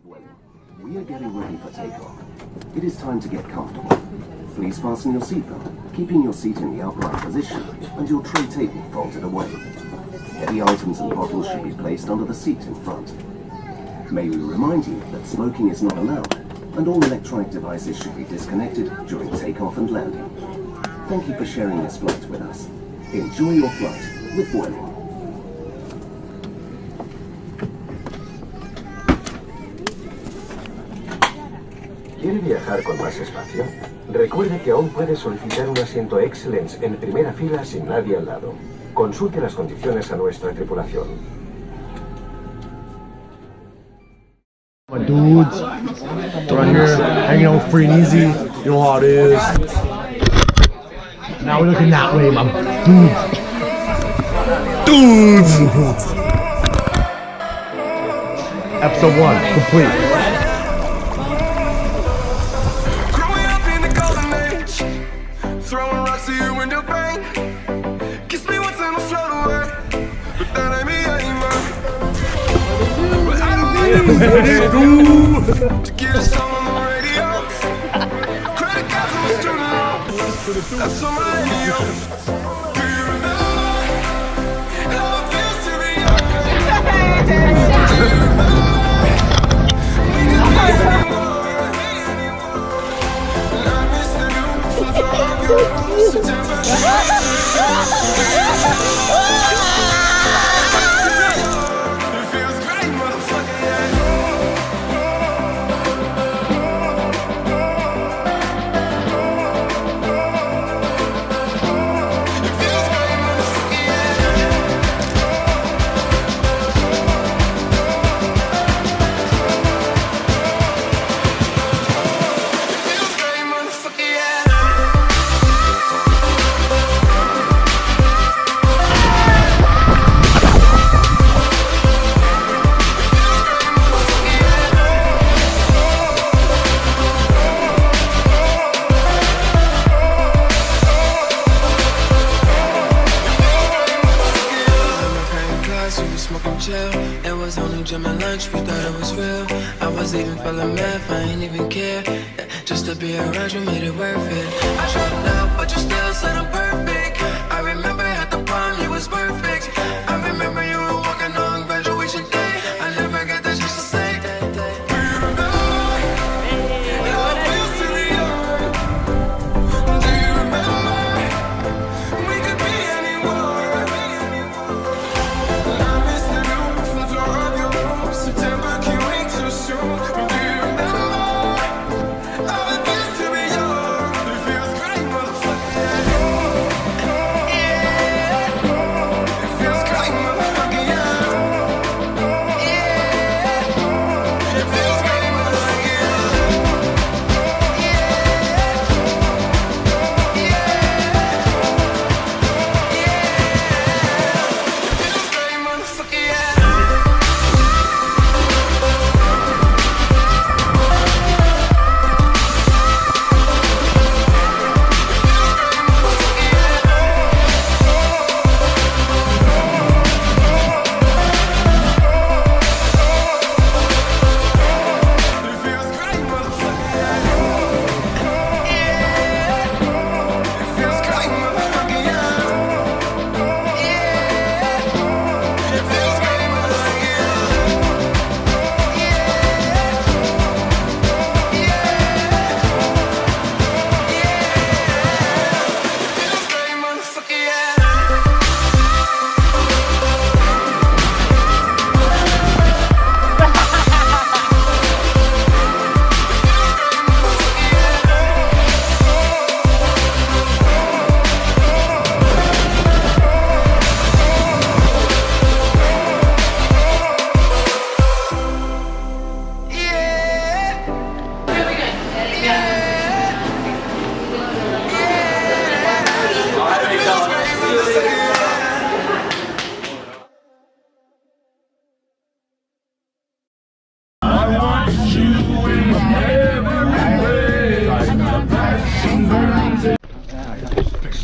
dwelling. We are getting ready for takeoff. It is time to get comfortable. Please fasten your seatbelt, keeping your seat in the upright position and your tray table folded away. Heavy items and bottles should be placed under the seat in front. May we remind you that smoking is not allowed and all electronic devices should be disconnected during takeoff and landing. Thank you for sharing this flight with us. Enjoy your flight with Vueling. ¿Quiere viajar con más espacio? Recuerde que aún puede solicitar un asiento Excellence en primera fila sin nadie al lado. Consulte las condiciones a nuestra tripulación. My dudes, right here, hanging out free and easy. You know how it is. Now we're looking that way, my dudes. Episode 1 complete. Throwing rocks to your window pane. Kiss me once and I'll float away. But that ain't me anymore. But I don't need to get a song on the radio. Credit cards on the student loan. That's on my radio. Do you remember how it feels to be young? Do you remember we could be anymore? And I miss the new from September. It feels great, motherfucker, yeah. It feels great, motherfucker, yeah. It feels great, motherfucker, yeah. It was only gym and lunch, we thought it was real. I was even feeling math, I ain't even care. Just to be around you made it worth it. I dropped out, but you still said I'm perfect. I remember at the prom, you was perfect. I remember you were walking on graduation day. I never got the chance to say that. Do you remember how it feels to be young? Do you remember we could be anywhere? I miss the new from Tokyo. September can't wait too soon. Do you remember how it feels to be young? It feels great, motherfucker, yeah. It feels great, motherfucker, yeah. It feels great, motherfucker,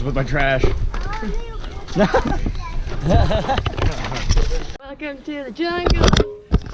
with my trash. Welcome to the jungle.